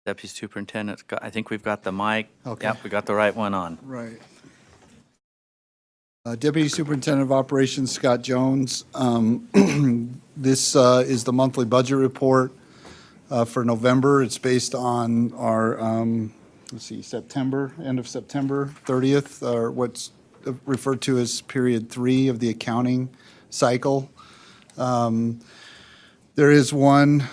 Deputy Superintendent, I think we've got the mic. Okay. Yep, we got the right one on. Right. Deputy Superintendent of Operations Scott Jones. This is the monthly budget report for November. It's based on our, September, end of September 30th, or what's referred to as period 3 of the accounting cycle. There is one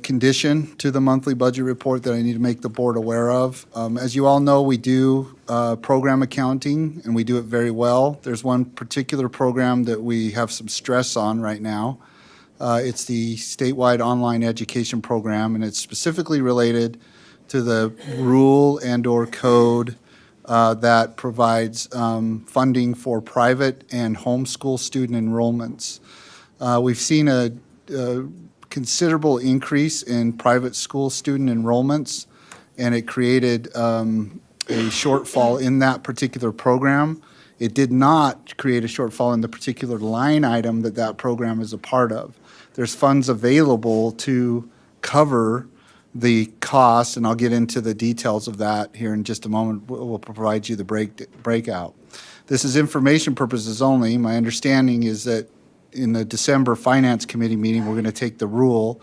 condition to the monthly budget report that I need to make the board aware of. As you all know, we do program accounting, and we do it very well. There's one particular program that we have some stress on right now. It's the statewide online education program, and it's specifically related to the rule and/or code that provides funding for private and homeschool student enrollments. We've seen a considerable increase in private school student enrollments, and it created a shortfall in that particular program. It did not create a shortfall in the particular line item that that program is a part of. There's funds available to cover the costs, and I'll get into the details of that here in just a moment. We'll provide you the breakout. This is information purposes only. My understanding is that in the December Finance Committee meeting, we're going to take the rule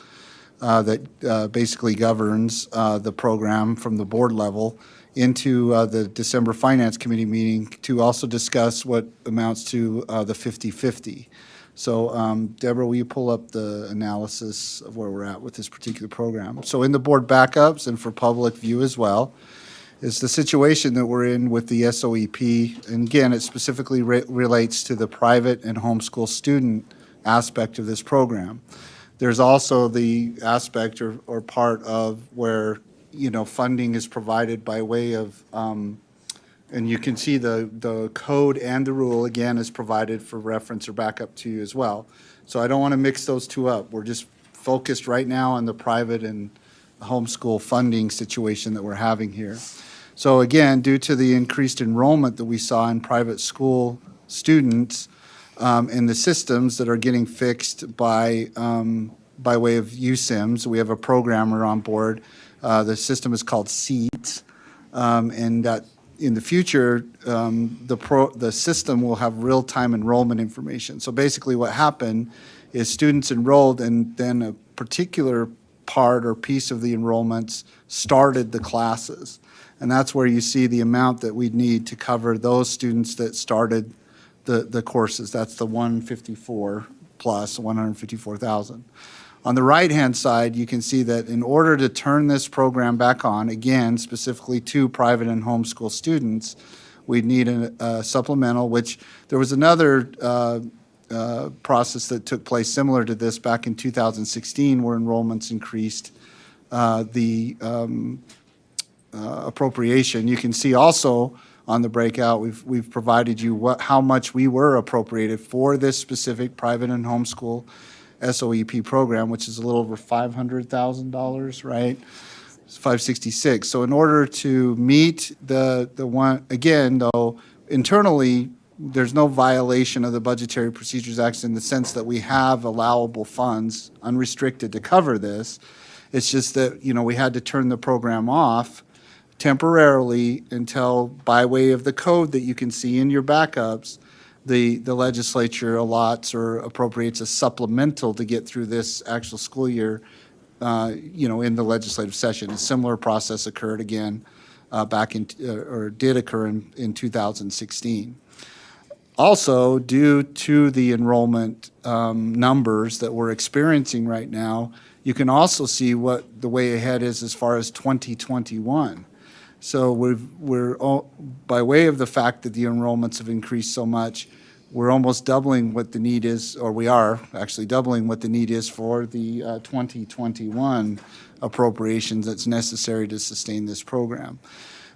that basically governs the program from the board level into the December Finance Committee meeting to also discuss what amounts to the 50-50. So Deborah, will you pull up the analysis of where we're at with this particular program? So in the board backups and for public view as well, is the situation that we're in with the SOEP. And again, it specifically relates to the private and homeschool student aspect of this program. There's also the aspect or part of where, you know, funding is provided by way of, and you can see the code and the rule, again, is provided for reference or backup to you as well. So I don't want to mix those two up. We're just focused right now on the private and homeschool funding situation that we're having here. So again, due to the increased enrollment that we saw in private school students and the systems that are getting fixed by way of USIMS, we have a programmer on board. The system is called SEATS, and that in the future, the system will have real-time enrollment information. So basically what happened is students enrolled, and then a particular part or piece of the enrollments started the classes. And that's where you see the amount that we need to cover those students that started the courses. That's the 154 plus 154,000. On the right-hand side, you can see that in order to turn this program back on, again, specifically to private and homeschool students, we need a supplemental, which there was another process that took place similar to this back in 2016 where enrollments increased the appropriation. You can see also on the breakout, we've provided you how much we were appropriated for this specific private and homeschool SOEP program, which is a little over $500,000, right? It's 566. So in order to meet the one, again, though, internally, there's no violation of the Budgetary Procedures Act in the sense that we have allowable funds unrestricted to cover this. It's just that, you know, we had to turn the program off temporarily until, by way of the code that you can see in your backups, the legislature allots or appropriates a supplemental to get through this actual school year, you know, in the legislative session. A similar process occurred again back in, or did occur in 2016. Also, due to the enrollment numbers that we're experiencing right now, you can also see what the way ahead is as far as 2021. So we're by way of the fact that the enrollments have increased so much, we're almost doubling what the need is, or we are actually doubling what the need is for the 2021 appropriations that's necessary to sustain this program.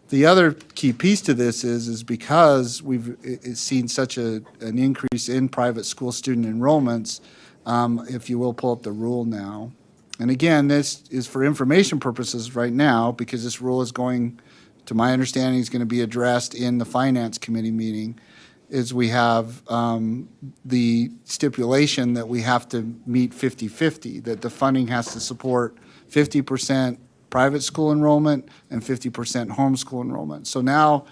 The other key piece to this is because we've seen such an increase in private school student enrollments, if you will pull up the rule now. And again, this is for information purposes right now because this rule is going, to my understanding, is going to be addressed in the Finance Committee meeting, is we have the stipulation that we have to meet 50-50, that the funding has to support 50% private school enrollment and 50% homeschool enrollment. So now,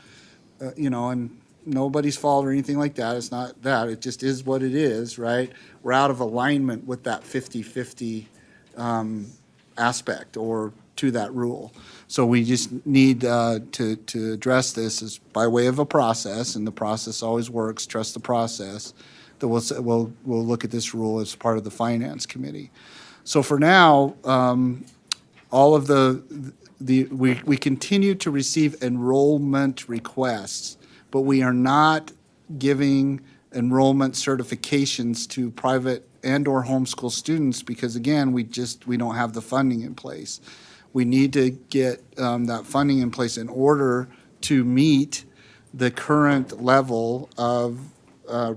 and nobody's fault or anything like that. It's not that. It just is what it is, right? We're out of alignment with that 50-50 aspect or to that rule. So we just need to address this as by way of a process, and the process always works. Trust the process. That we'll look at this rule as part of the Finance Committee. So for now, all of we continue to receive enrollment requests, but we are not giving enrollment certifications to private and/or homeschool students because, again, we don't have the funding in place. We need to get that funding in place in order to meet the current level of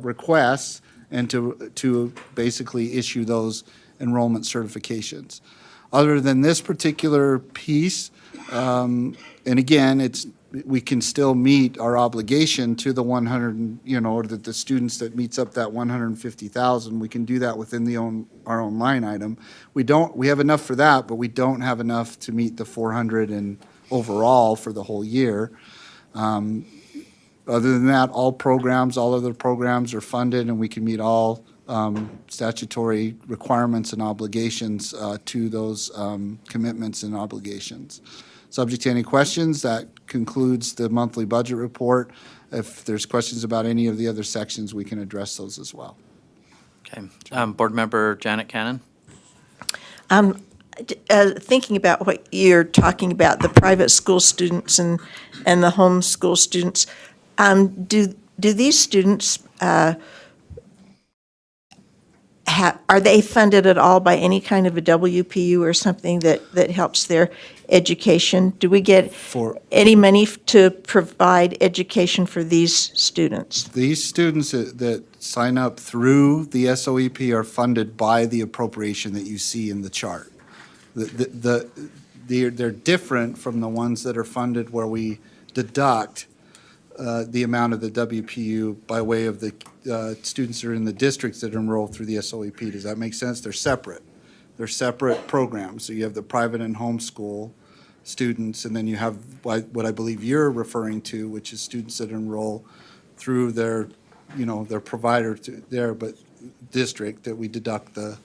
requests and to basically issue those enrollment certifications. Other than this particular piece, and again, we can still meet our obligation to the 100, or the students that meets up that 150,000. We can do that within our own line item. We have enough for that, but we don't have enough to meet the 400 and overall for the whole year. Other than that, all other programs are funded, and we can meet all statutory requirements and obligations to those commitments and obligations. Subject to any questions, that concludes the monthly budget report. If there's questions about any of the other sections, we can address those as well. Okay. Board Member Janet Cannon? Thinking about what you're talking about, the private school students and the homeschool students, do these students, are they funded at all by any kind of a WPU or something that helps their education? Do we get any money to provide education for these students? These students that sign up through the SOEP are funded by the appropriation that you see in the chart. They're different from the ones that are funded where we deduct the amount of the WPU by way of the students that are in the districts that enroll through the SOEP. Does that make sense? They're separate. They're separate programs. So you have the private and homeschool students, and then you have what I believe you're referring to, which is students that enroll through their provider but district that we deduct the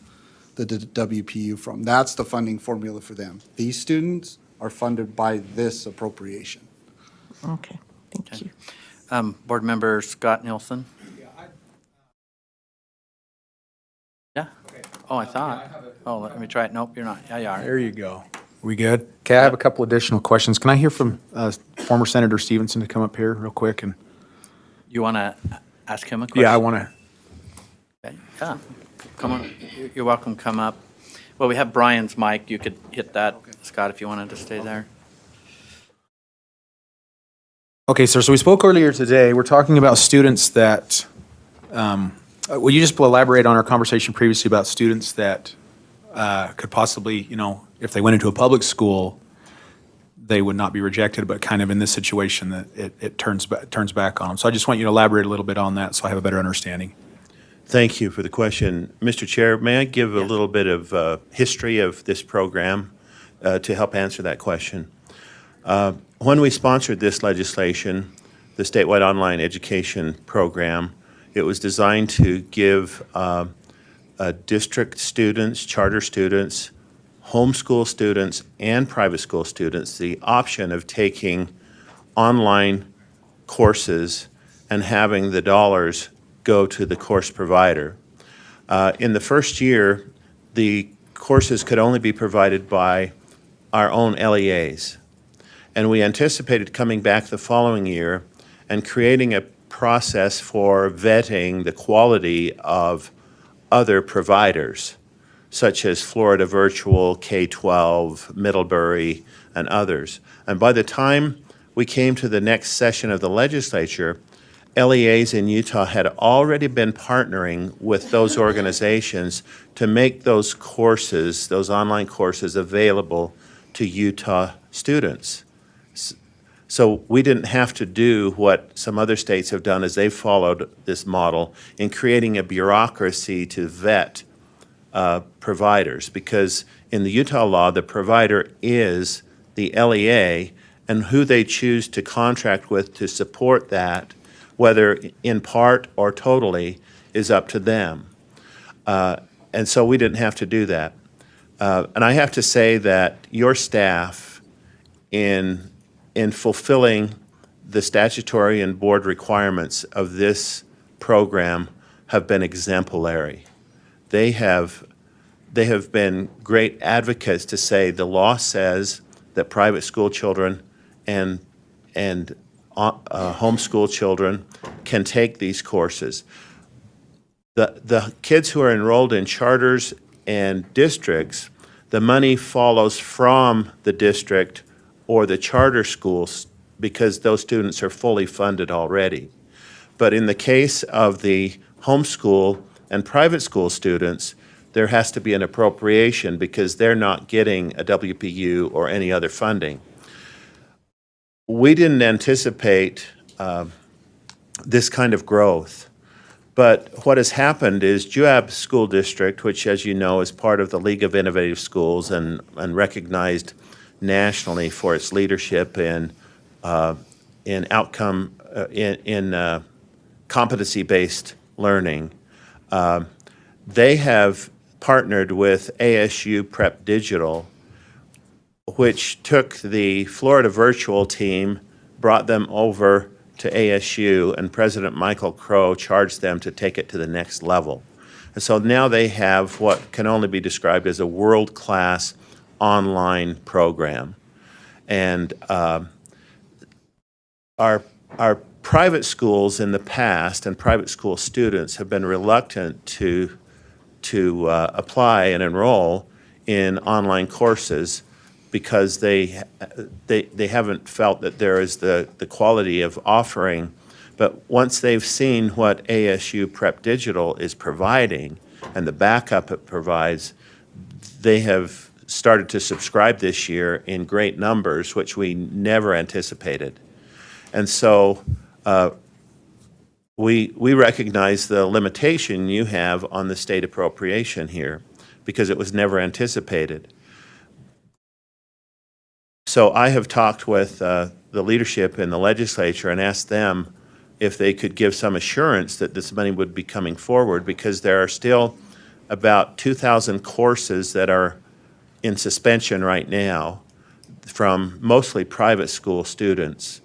WPU from. That's the funding formula for them. These students are funded by this appropriation. Okay, thank you. Board Member Scott Nielsen? Yeah? Oh, I thought. Oh, let me try it. Nope, you're not. Yeah, you are. There you go. We good? Okay, I have a couple additional questions. Can I hear from former Senator Stevenson to come up here real quick? And You want to ask him a question? yeah, I want to. Okay. Yeah, come on. You're welcome, come up. Well, we have Brian's mic. You could hit that, Scott, if you wanted to stay there. Okay, sir. So we spoke earlier today. We're talking about students that. Will you just elaborate on our conversation previously about students that could possibly, if they went into a public school, they would not be rejected, but kind of in this situation that it turns back on them. So I just want you to elaborate a little bit on that so I have a better understanding. Thank you for the question. Mr. Chair, may I give a little bit of history of this program to help answer that question? When we sponsored this legislation, the statewide online education program, it was designed to give district students, charter students, homeschool students, and private school students the option of taking online courses and having the dollars go to the course provider. In the first year, the courses could only be provided by our own LEAs. And we anticipated coming back the following year and creating a process for vetting the quality of other providers, such as Florida Virtual, K-12, Middlebury, and others. And by the time we came to the next session of the legislature, LEAs in Utah had already been partnering with those organizations to make those courses, those online courses, available to Utah students. So we didn't have to do what some other states have done as they've followed this model in creating a bureaucracy to vet providers, because in the Utah law, the provider is the LEA, and who they choose to contract with to support that, whether in part or totally, is up to them. And so we didn't have to do that. And I have to say that your staff, in fulfilling the statutory and board requirements of this program, have been exemplary. They have been great advocates to say the law says that private school children and homeschool children can take these courses. The kids who are enrolled in charters and districts, the money follows from the district or the charter schools because those students are fully funded already. But in the case of the homeschool and private school students, there has to be an appropriation because they're not getting a WPU or any other funding. We didn't anticipate this kind of growth. But what has happened is Juab School District, which, as you know, is part of the League of Innovative Schools and recognized nationally for its leadership in outcome in competency-based learning, they have partnered with ASU Prep Digital, which took the Florida virtual team, brought them over to ASU, and President Michael Crow charged them to take it to the next level. And so now they have what can only be described as a world-class online program. And our private schools in the past and private school students have been reluctant to apply and enroll in online courses because they haven't felt that there is the quality of offering. But once they've seen what ASU Prep Digital is providing and the backup it provides, they have started to subscribe this year in great numbers, which we never anticipated. And so we recognize the limitation you have on the state appropriation here because it was never anticipated. So I have talked with the leadership in the legislature and asked them if they could give some assurance that this money would be coming forward, because there are still about 2,000 courses that are in suspension right now from mostly private school students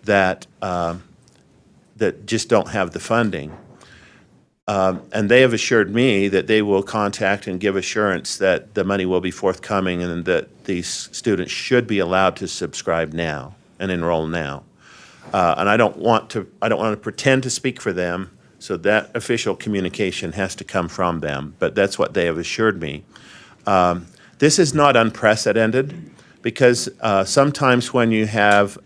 that that just don't have the funding. And they have assured me that they will contact and give assurance that the money will be forthcoming and that these students should be allowed to subscribe now and enroll now. And I don't want to pretend to speak for them, so that official communication has to come from them, but that's what they have assured me. This is not unprecedented because sometimes when you have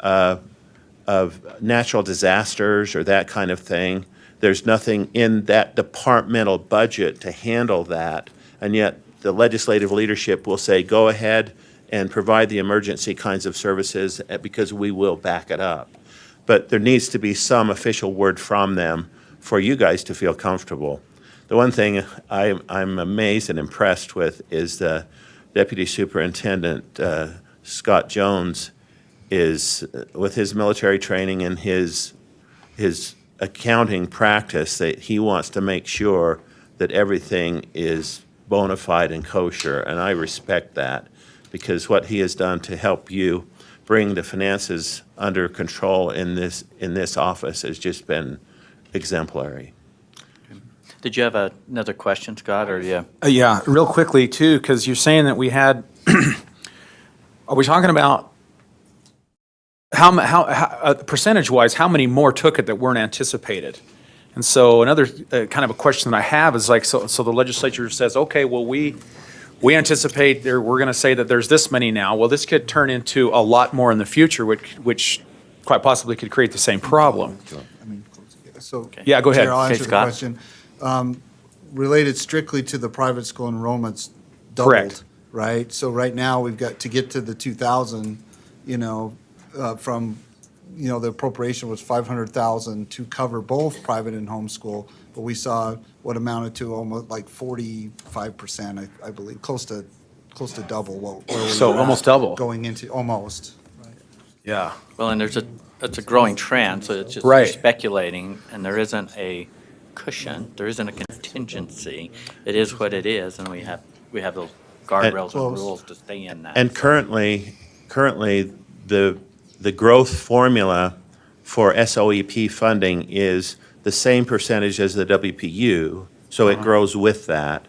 of natural disasters or that kind of thing, there's nothing in that departmental budget to handle that, and yet the legislative leadership will say, go ahead and provide the emergency kinds of services because we will back it up. But there needs to be some official word from them for you guys to feel comfortable. The one thing I'm amazed and impressed with is the Deputy Superintendent, Scott Jones, is with his military training and his accounting practice, that he wants to make sure that everything is bona fide and kosher, and I respect that because what he has done to help you bring the finances under control in this office has just been exemplary. Did you have another question, Scott, or yeah? Yeah, real quickly too, because you're saying that we had, are we talking about how percentage-wise, how many more took it that weren't anticipated? And so another kind of a question that I have is like, so the legislature says, okay, well, we anticipate we're going to say that there's this many now. Well, this could turn into a lot more in the future, which quite possibly could create the same problem. So, Yeah, go ahead. Chair, I'll Okay, answer the Scott. question. Related strictly to the private school enrollments doubled, Correct. right? So right now, we've got to get to the 2,000, from, the appropriation was 500,000 to cover both private and homeschool, but we saw what amounted to almost like 45%, I believe, close to close to double where we So were at almost double. going into, almost. Yeah. Well, and it's a growing trend, so it's just Right. speculating, and there isn't a cushion, there isn't a contingency. It is what it is, and we have the guardrails and rules to stay in that. And currently, the growth formula for SOEP funding is the same percentage as the WPU, so it grows with that,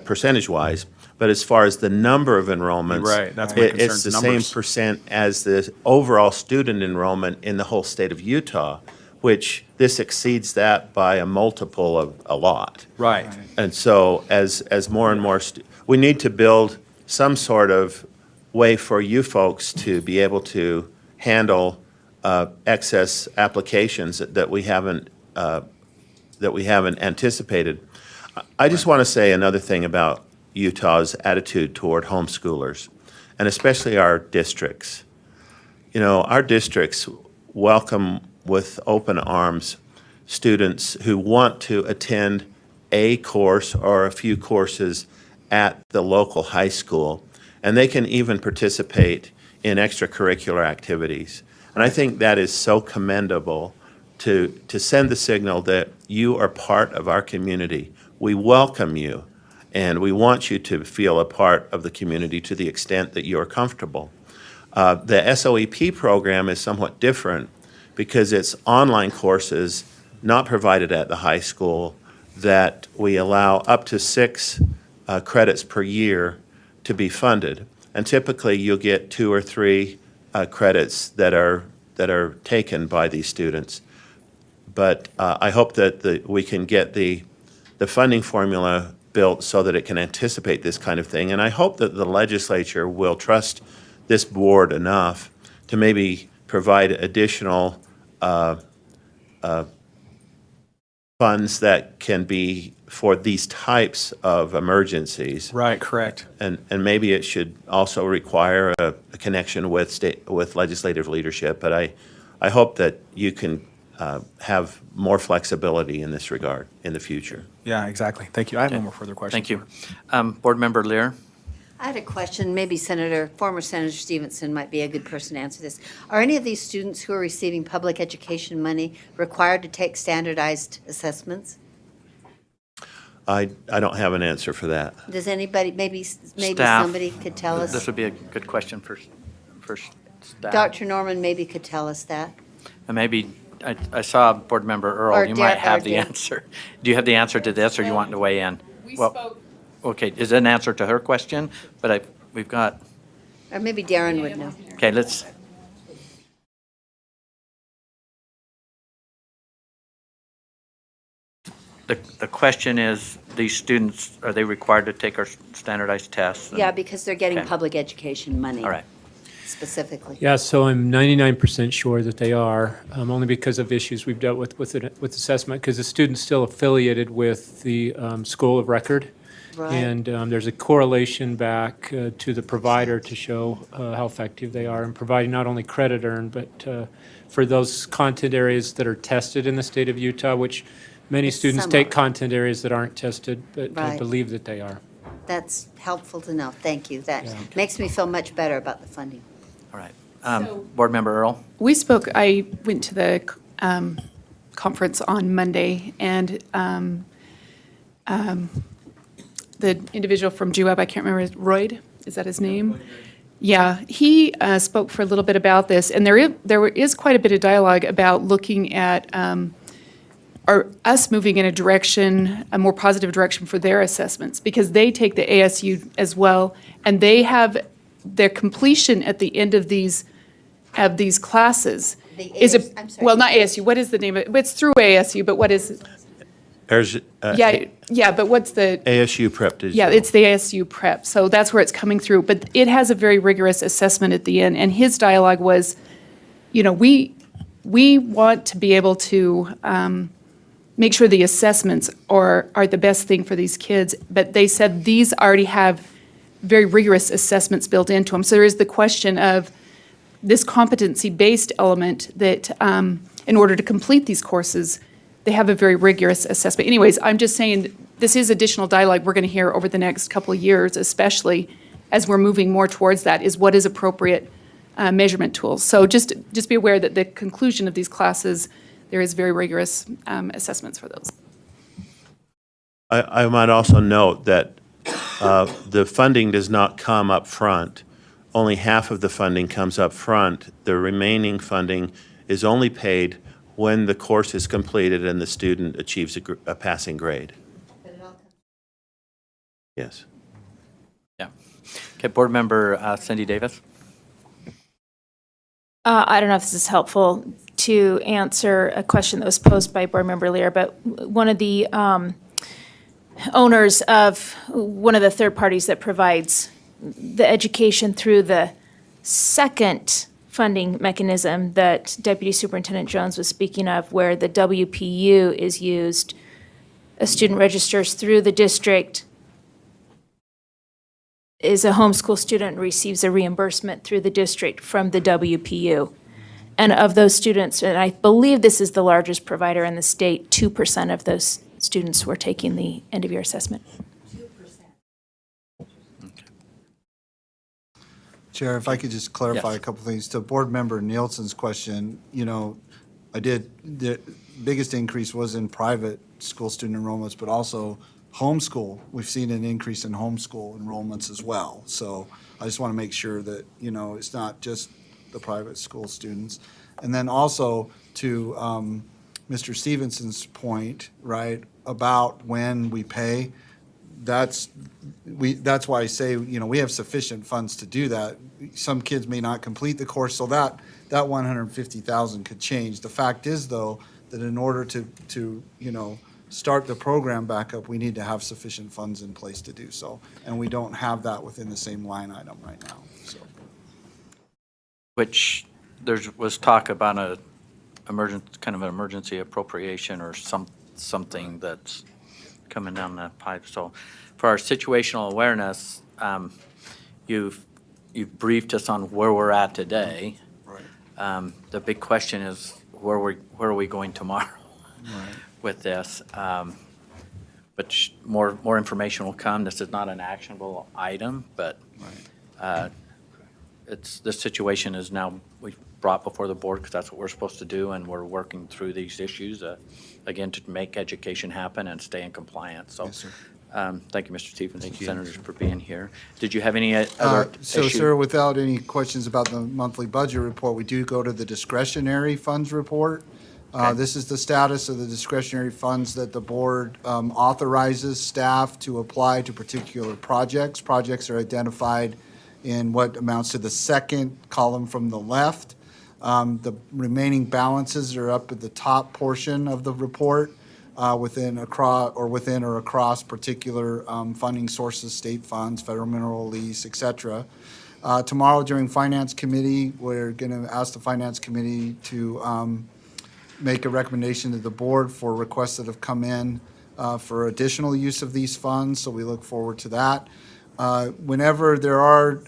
percentage-wise. But as far as the number of enrollments. Right, that's my concern, It's the same numbers. percent as the overall student enrollment in the whole state of Utah, which this exceeds that by a multiple of a lot. Right. And so as more and more, we need to build some sort of way for you folks to be able to handle excess applications that we haven't anticipated. I just want to say another thing about Utah's attitude toward homeschoolers, and especially our districts. You know, our districts welcome with open arms students who want to attend a course or a few courses at the local high school, and they can even participate in extracurricular activities. And I think that is so commendable to send the signal that you are part of our community. We welcome you, and we want you to feel a part of the community to the extent that you are comfortable. The SOEP program is somewhat different because it's online courses not provided at the high school that we allow up to 6 credits per year to be funded. And typically, you'll get 2 or 3 credits that are taken by these students. But I hope that we can get the funding formula built so that it can anticipate this kind of thing. And I hope that the legislature will trust this board enough to maybe provide additional funds that can be for these types of emergencies. Right, correct. And maybe it should also require a connection with legislative leadership. But I hope that you can have more flexibility in this regard in the future. Yeah, exactly. Thank you. I have no more further questions. Thank you. Board Member Lear? I had a question, maybe former Senator Stevenson might be a good person to answer this. Are any of these students who are receiving public education money required to take standardized assessments? I don't have an answer for that. Does anybody, maybe Staff. somebody could tell us? This would be a good question for staff. Dr. Norman maybe could tell us that. And maybe, I saw Board Member Or Earl, you might Dar- have or the Dar- answer. Do you have the answer to this, or you want to weigh in? We Well, spoke, Okay, is it an answer to her question? But we've got, Or maybe Darren would know. okay, let's, the question is, these students, are they required to take our standardized tests? Yeah, because they're getting Okay. public education money. All right. Specifically. yeah, so I'm 99% sure that they are, only because of issues we've dealt with assessment, because the student's still affiliated with the school of record. Right. And there's a correlation back to the provider to show how effective they are in providing not only credit earned, but for those content areas that are tested in the state of Utah, which many students Some take are. content areas that aren't tested, but I Right. believe that they are. That's helpful to know. Thank you. That Yeah. makes me feel much better about the funding. All right. So- Board Member Earl? we spoke, I went to the conference on Monday, and the individual from GWAB, I can't remember, Royd, is that his name? Yeah, he spoke for a little bit about this, and there is quite a bit of dialogue about looking at us moving in a direction, a more positive direction for their assessments, because they take the ASU as well, and they have their completion at the end of these classes. The Is AS it, I'm sorry. well, not ASU, what is the name of it? It's through ASU, but what is it? There's Yeah, but what's the, ASU Prep Digital. yeah, it's the ASU prep, so that's where it's coming through. But it has a very rigorous assessment at the end, and his dialogue was, you know, we want to be able to make sure the assessments are the best thing for these kids, but they said these already have very rigorous assessments built into them. So there is the question of this competency-based element that in order to complete these courses, they have a very rigorous assessment. Anyways, I'm just saying, this is additional dialogue we're going to hear over the next couple of years, especially as we're moving more towards that, is what is appropriate measurement tools. So just be aware that the conclusion of these classes, there is very rigorous assessments for those. I might also note that the funding does not come up front. Only half of the funding comes up front. The remaining funding is only paid when the course is completed and the student achieves a passing grade. Yes. Yeah. Okay, Board Member Cindy Davis? I don't know if this is helpful to answer a question that was posed by Board Member Lear, but one of the owners of one of the third parties that provides the education through the second funding mechanism that Deputy Superintendent Jones was speaking of, where the WPU is used, a student registers through the district, is a homeschool student, and receives a reimbursement through the district from the WPU. And of those students, and I believe this is the largest provider in the state, 2% of those students were taking the end-of-year assessment. Chair, if I could just clarify Yes. a couple things. To Board Member Nielsen's question, the biggest increase was in private school student enrollments, but also homeschool. We've seen an increase in homeschool enrollments as well. So I just want to make sure that, it's not just the private school students. And then also to Mr. Stevenson's point, right, about when we pay, that's why I say, we have sufficient funds to do that. Some kids may not complete the course, so that 150,000 could change. The fact is, though, that in order to start the program back up, we need to have sufficient funds in place to do so. And we don't have that within the same line item right now, so. Which there was talk about an emergency appropriation or something that's coming down that pipe. So for our situational awareness, you've briefed us on where we're at today. Right. The big question is where are we going tomorrow with this? But more information will come. This is not an actionable item, but this situation is now we brought before the board because that's what we're supposed to do, and we're working through these issues again to make education happen and stay in compliance. So, Yes, sir. thank you, Mr. Stevens. Thank you, senators, for being here. Did you have any other So, issue? sir, without any questions about the monthly budget report, we do go to the discretionary funds report. Okay. This is the status of the discretionary funds that the board authorizes staff to apply to particular projects. Projects are identified in what amounts to the second column from the left. The remaining balances are up at the top portion of the report within or across particular funding sources, state funds, federal mineral lease, et cetera. Tomorrow during Finance Committee, we're going to ask the Finance Committee to make a recommendation to the board for requests that have come in for additional use of these funds, so we look forward to that. Whenever there are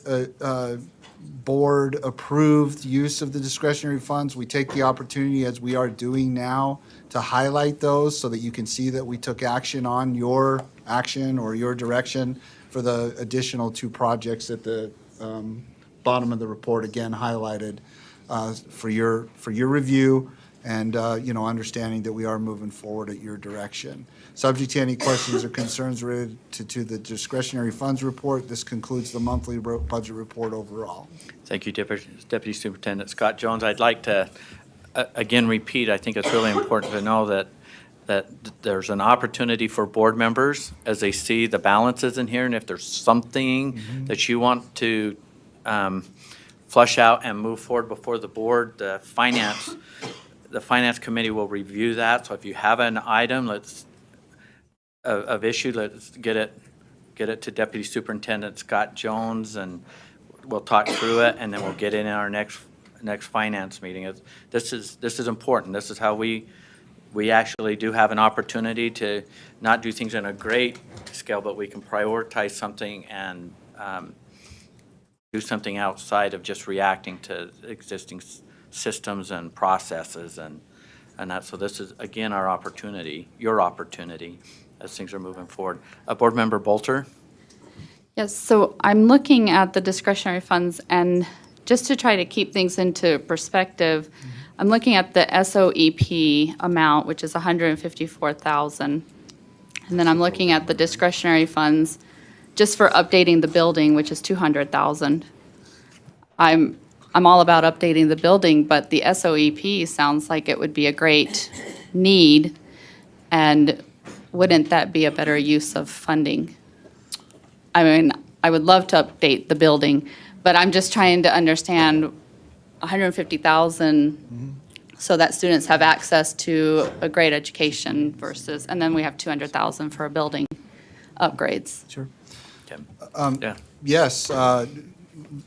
board-approved use of the discretionary funds, we take the opportunity, as we are doing now, to highlight those so that you can see that we took action on your action or your direction for the additional two projects at the bottom of the report, again highlighted for your review and understanding that we are moving forward at your direction. Subject to any questions or concerns related to the discretionary funds report, this concludes the monthly budget report overall. Thank you, Deputy Superintendent Scott Jones. I'd like to again repeat, I think it's really important to know that there's an opportunity for board members as they see the balances in here, and if there's something that you want to flush out and move forward before the board, the Finance Committee will review that. So if you have an item of issue, let's get it to Deputy Superintendent Scott Jones, and we'll talk through it, and then we'll get it in our next finance meeting. This is important. This is how we actually do have an opportunity to not do things on a great scale, but we can prioritize something and do something outside of just reacting to existing systems and processes and that. So this is, again, our opportunity, your opportunity, as things are moving forward. Board Member Bolter? Yes, so I'm looking at the discretionary funds, and just to try to keep things into perspective, I'm looking at the SOEP amount, which is 154,000. And then I'm looking at the discretionary funds just for updating the building, which is 200,000. I'm all about updating the building, but the SOEP sounds like it would be a great need, and wouldn't that be a better use of funding? I mean, I would love to update the building, but I'm just trying to understand 150,000 so that students have access to a great education versus, and then we have 200,000 for building upgrades. Sure. Okay. Um, Yeah. Yes,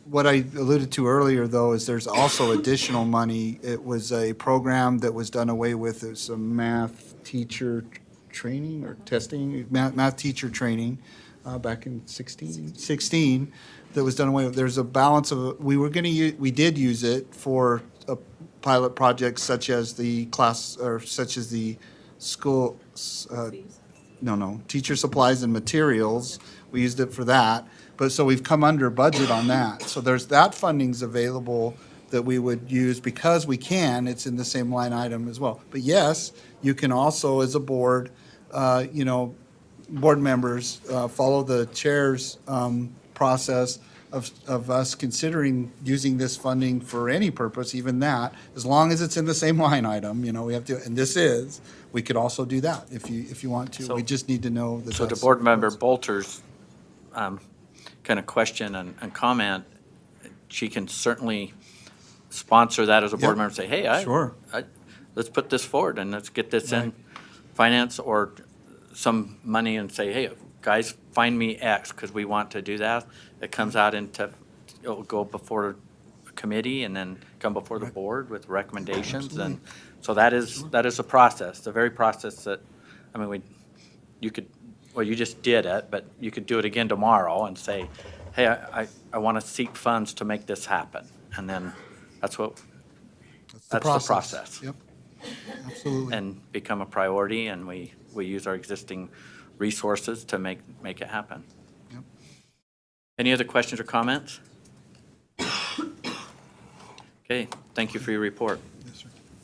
what I alluded to earlier, though, is there's also additional money. It was a program that was done away with. It was some math teacher training or testing, math teacher training back in 16 that was done away with. There's a balance of, we did use it for pilot projects such as the class, or such as the school, teacher supplies and materials. We used it for that. But so we've come under budget on that. So there's that funding's available that we would use because we can. It's in the same line item as well. But yes, you can also, as a board, board members, follow the chair's process of us considering using this funding for any purpose, even that, as long as it's in the same line item, we have to, and this is, we could also do that if you want to. So- We just need to know that So to that's- Board Member Bolter's kind of question and comment, she can certainly sponsor that as a board Yep. member and say, hey, Sure. let's put this forward and let's get this in finance or some money and say, hey, guys, find me X because we want to do that. It comes out it'll go before a committee and then come before the board with recommendations. And so that is a process, the very process that, you just did it, but you could do it again tomorrow and say, hey, I want to seek funds to make this happen. And then that's the process. Yep, absolutely. And become a priority, and we use our existing resources to make it happen. Yep. Any other questions or comments? Okay, thank you for your report.